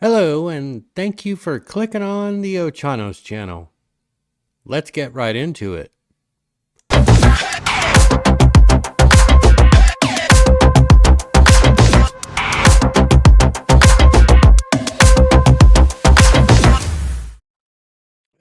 Hello, and thank you for clicking on the Ochanos channel. Let's get right into it.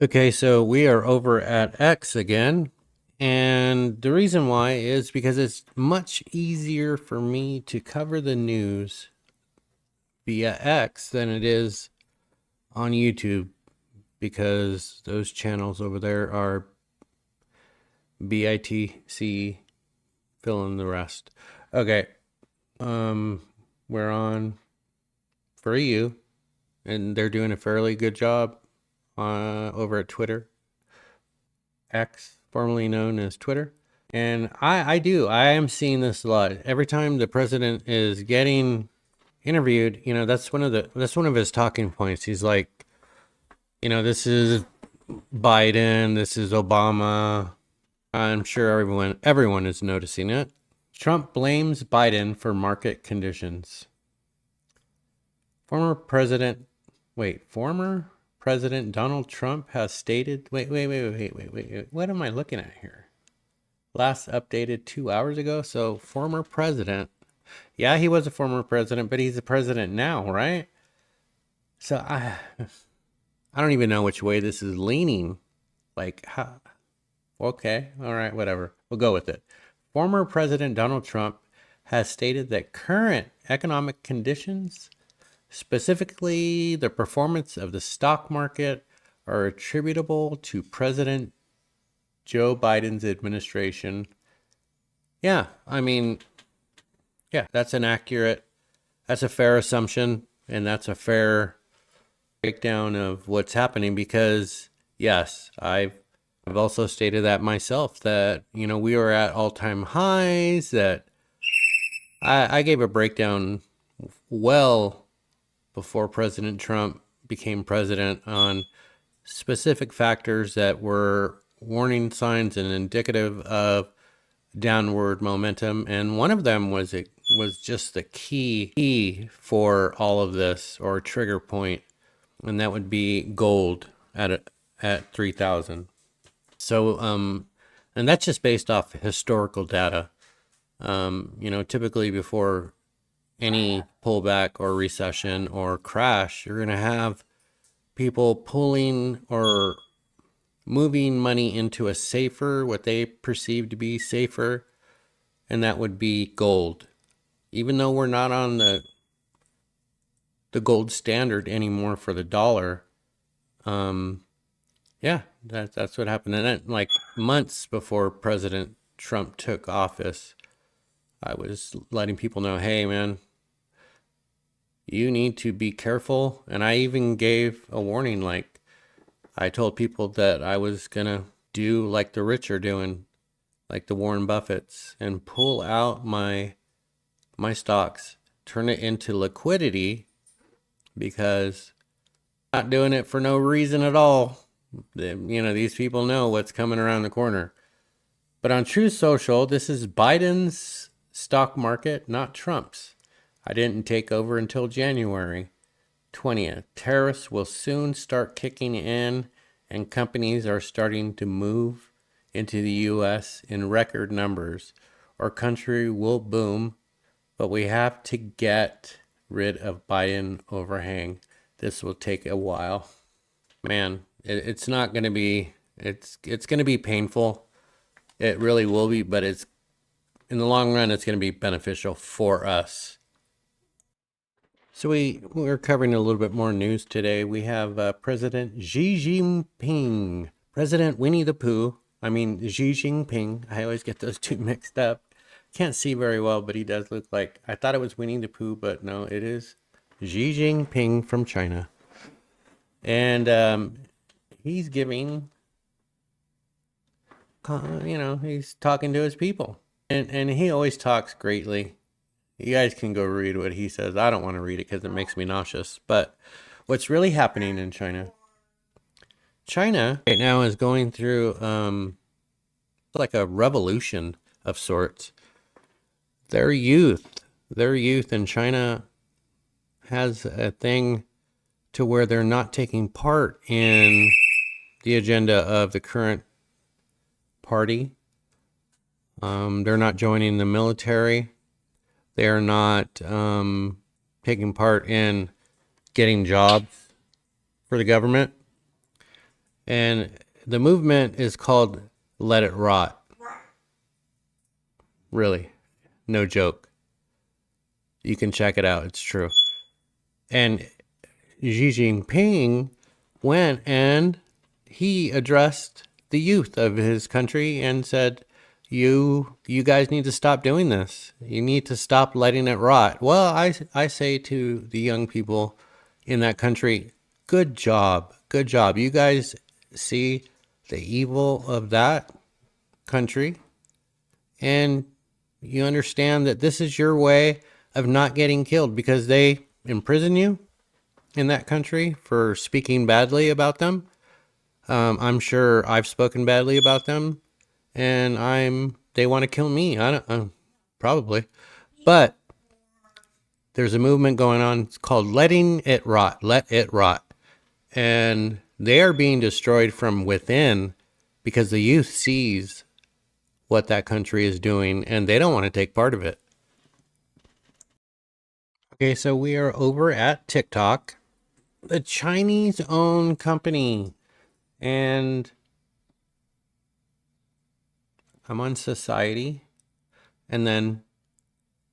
Okay, so we are over at X again, and the reason why is because it's much easier for me to cover the news via X than it is on YouTube, because those channels over there are BITC, fill in the rest. Okay, we're on For You, and they're doing a fairly good job over at Twitter, X, formerly known as Twitter. And I am seeing this a lot. Every time the president is getting interviewed, that's one of his talking points. He's like, this is Biden, this is Obama. I'm sure everyone is noticing it. Trump blames Biden for market conditions. Former President Donald Trump has stated, wait, what am I looking at here? Last updated 2 hours ago. So former president, yeah, he was a former president, but he's a president now, right? So I don't even know which way this is leaning. Like, okay, all right, whatever. We'll go with it. Former President Donald Trump has stated that current economic conditions, specifically the performance of the stock market, are attributable to President Joe Biden's administration. Yeah, I mean, yeah, that's a fair assumption, and that's a fair breakdown of what's happening, because yes, I've also stated that myself, that we were at all-time highs, that I gave a breakdown well before President Trump became president on specific factors that were warning signs and indicative of downward momentum, and one of them was just the key for all of this, or trigger point, and that would be gold at 3,000. So and that's just based off historical data. Typically before any pullback or recession or crash, you're going to have people pulling or moving money into what they perceive to be safer, and that would be gold. Even though we're not on the gold standard anymore for the dollar, yeah, that's what happened. And then, like, months before President Trump took office, I was letting people know, hey, man, you need to be careful. And I even gave a warning, like, I told people that I was going to do like the rich are doing, like the Warren Buffetts, and pull out my stocks, turn it into liquidity, because I'm not doing it for no reason at all. These people know what's coming around the corner. But on Truth Social, this is Biden's stock market, not Trump's. I didn't take over until January 20th. Tariffs will soon start kicking in, and companies are starting to move into the U.S. in record numbers. Our country will boom, but we have to get rid of Biden overhang. This will take a while. Man, it's not going to be, it's going to be painful. It really will be, but in the long run, it's going to be beneficial for us. So we're covering a little bit more news today. We have President Xi Jinping, President Winnie the Pooh. I mean, Xi Jinping. I always get those two mixed up. Can't see very well, but he does look like, I thought it was Winnie the Pooh, but no, it is Xi Jinping from China. And he's giving, he's talking to his people. And he always talks greatly. You guys can go read what he says. I don't want to read it because it makes me nauseous. But what's really happening in China? China right now is going through like a revolution of sorts. Their youth in China has a thing to where they're not taking part in the agenda of the current party. They're not joining the military. They're not taking part in getting jobs for the government. And the movement is called Let It Rot. Really, no joke. You can check it out. It's true. And Xi Jinping went and he addressed the youth of his country and said, you guys need to stop doing this. You need to stop letting it rot. Well, I say to the young people in that country, good job. Good job. You guys see the evil of that country, and you understand that this is your way of not getting killed, because they imprison you in that country for speaking badly about them. I'm sure I've spoken badly about them, and they want to kill me. I don't probably, but there's a movement going on. It's called Letting It Rot. Let it rot. And they are being destroyed from within because the youth sees what that country is doing and they don't want to take part of it. Okay, so we are over at TikTok, the Chinese owned company. And I'm on Society and then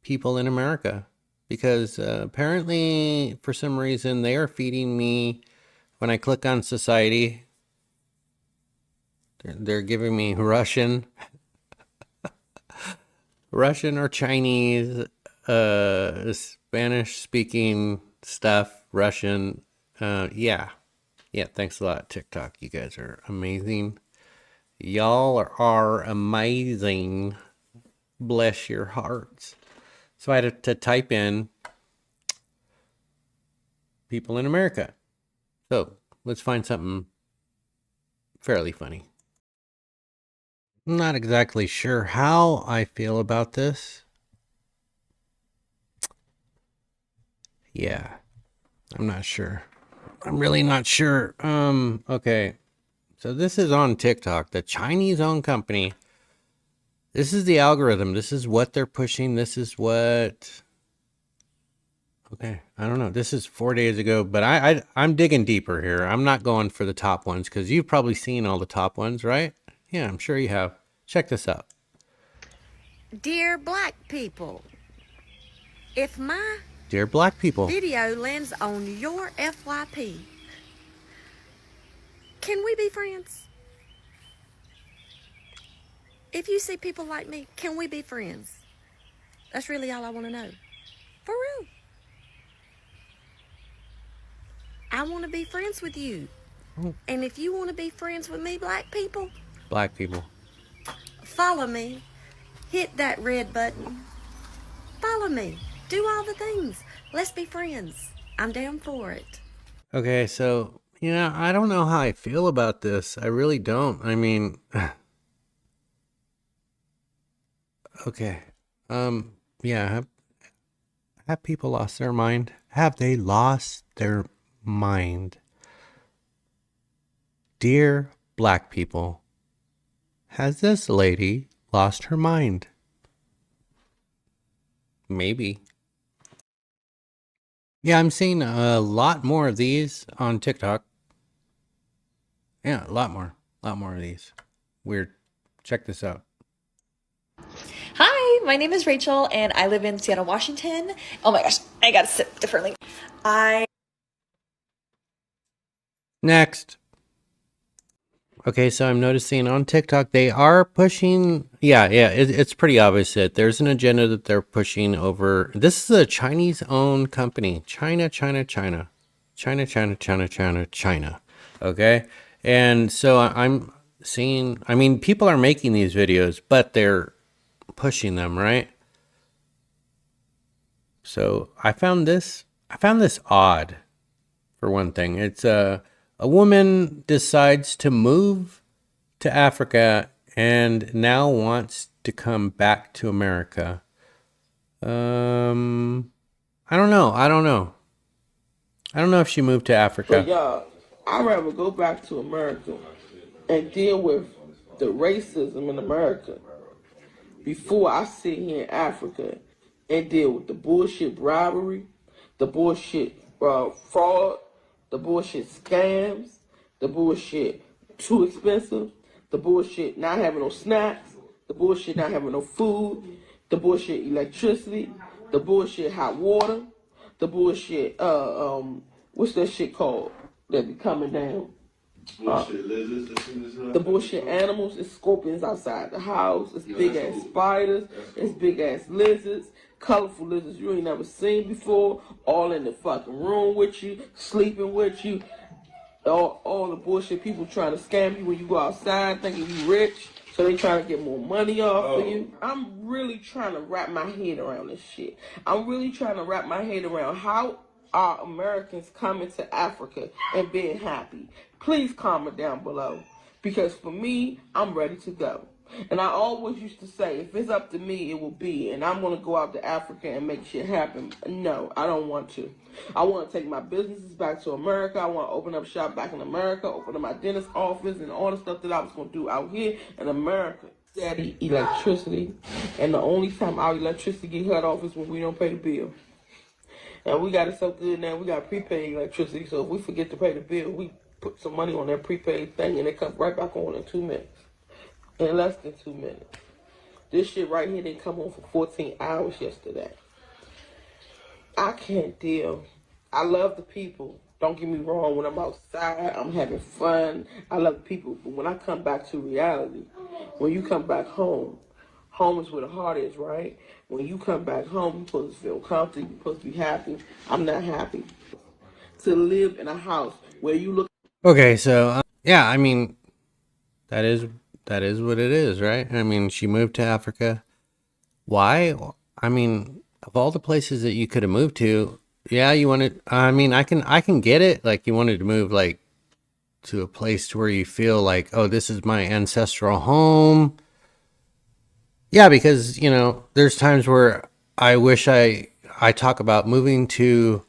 People in America, because apparently for some reason they are feeding me, when I click on Society, they're giving me Russian or Chinese, Spanish speaking stuff, Russian. Yeah, thanks a lot, TikTok. You guys are amazing. Y'all are amazing. Bless your hearts. So I had to type in People in America. So let's find something fairly funny. I'm not exactly sure how I feel about this. Yeah, I'm not sure. I'm really not sure. Okay. So this is on TikTok, the Chinese owned company. This is the algorithm. This is what they're pushing. This is what. Okay, I don't know. This is 4 days ago, but I'm digging deeper here. I'm not going for the top ones because you've probably seen all the top ones, right? Yeah, I'm sure you have. Check this out. Dear black people, if my Dear black people, video lands on your FYP, can we be friends? If you see people like me, can we be friends? That's really all I want to know. For real. I want to be friends with you. And if you want to be friends with me, black people, follow me. Hit that red button. Follow me. Do all the things. Let's be friends. I'm down for it. Okay, so, I don't know how I feel about this. I really don't. I mean, okay. Yeah, have people lost their mind? Have they lost their mind? Dear black people, has this lady lost her mind? Maybe. Yeah, I'm seeing a lot more of these on TikTok. Yeah, a lot more. A lot more of these. Weird. Check this out. Hi, my name is Rachel and I live in Seattle, Washington. Oh my gosh, I gotta sit differently. Next. Okay, so I'm noticing on TikTok they are pushing. It's pretty obvious that there's an agenda that they're pushing over. This is a Chinese-owned company. China. Okay, and so I'm seeing. I mean, people are making these videos, but they're pushing them, right? So I found this odd. For one thing, it's a woman decides to move to Africa and now wants to come back to America. I don't know. I don't know if she moved to So Africa. y'all, I'd rather go back to America and deal with the racism in America before I sit here in Africa and deal with the bullshit bribery, the bullshit fraud, the bullshit scams, the bullshit too expensive, the bullshit not having no snacks, the bullshit not having no food, the bullshit electricity, the bullshit hot water, the bullshit what's that shit called that be coming down? The bullshit animals, it's scorpions outside the house, it's big ass spiders, it's big ass lizards, colorful lizards you ain't never seen before, all in the fucking room with you, sleeping with you. All the bullshit people trying to scam you when you go outside thinking you rich, so they trying to get more money off of you. I'm really trying to wrap my head around this shit. I'm really trying to wrap my head around how are Americans coming to Africa and being happy. Please comment down below, because for me, I'm ready to go. And I always used to say, if it's up to me, it will be. And I'm going to go out to Africa and make shit happen. No, I don't want to. I want to take my businesses back to America. I want to open up shop back in America, open up my dentist office, and all the stuff that I was going to do out here in America. Steady electricity. And the only time our electricity get cut off is when we don't pay the bill. And we got it so good now, we got prepaid electricity. So if we forget to pay the bill, we put some money on that prepaid thing and it comes right back on in 2 minutes. In less than 2 minutes. This shit right here didn't come on for 14 hours yesterday. I can't deal. I love the people. Don't get me wrong. When I'm outside, I'm having fun. I love the people. But when I come back to reality, when you come back home, home is where the heart is, right? When you come back home, you're supposed to feel comfortable. You're supposed to be happy. I'm not happy. To live in a house where you look. Okay, so yeah, I mean, that is what it is, right? I mean, she moved to Africa. Why? I mean, of all the places that you could have moved to, yeah, you wanted. I mean, I can get it. Like you wanted to move like to a place where you feel like, oh, this is my ancestral home. Yeah, because there's times where I wish I talk about moving to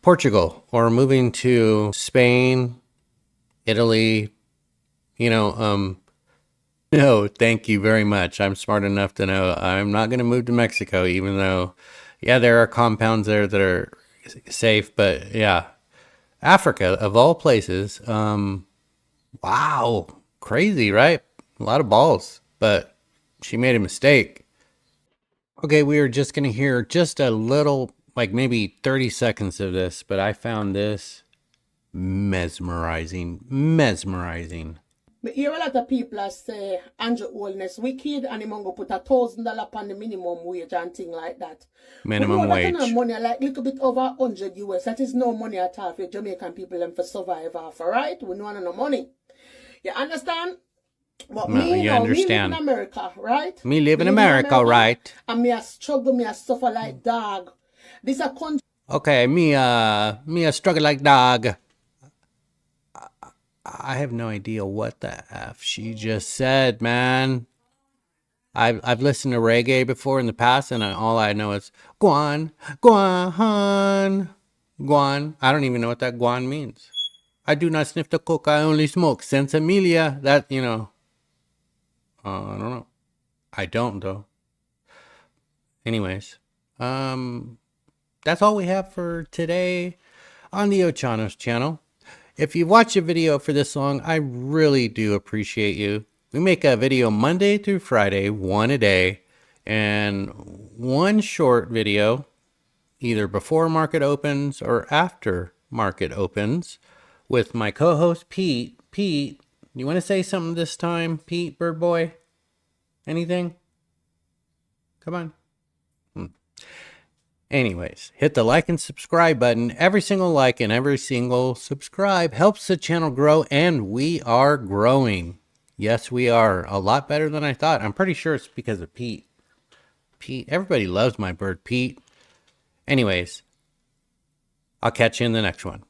Portugal or moving to Spain, Italy. No, thank you very much. I'm smart enough to know I'm not going to move to Mexico, even though, yeah, there are compounds there that are safe. But yeah, Africa, of all places, wow, crazy, right? A lot of balls, but she made a mistake. Okay, we are just going to hear just a little, like maybe 30 seconds of this, but I found this mesmerizing, mesmerizing. Me hear a lot of people that say Andrew Holness wicked and him go put $1,000 upon the minimum wage and thing like that. Minimum we know wage. That kind of money, like little bit over 100 US. That is no money at all for Jamaican people and for survive off, alright? We know no money. You understand? But No, me, you me understand. live in America, right? Me live in America, right? And me a struggle, me a suffer like dog. This a country. Okay, me a struggle like dog. I have no idea what the F she just said, man. I've listened to reggae before in the past, and all I know is Guan, Guan, Guan. I don't even know what that Guan means. I do not sniff the coke, I only smoke. Sensimilia, that, I don't know. I don't, though. Anyways, that's all we have for today on the Ochanos channel. If you watch a video for this long, I really do appreciate you. We make a video Monday through Friday, one a day, and one short video either before market opens or after market opens with my co-host Pete. Pete, you want to say something this time, Pete, bird boy? Anything? Come on. Anyways, hit the like and subscribe button. Every single like and every single subscribe helps the channel grow, and we are growing. Yes, we are. A lot better than I thought. I'm pretty sure it's because of Pete. Pete, everybody loves my bird, Pete. Anyways, I'll catch you in the next one.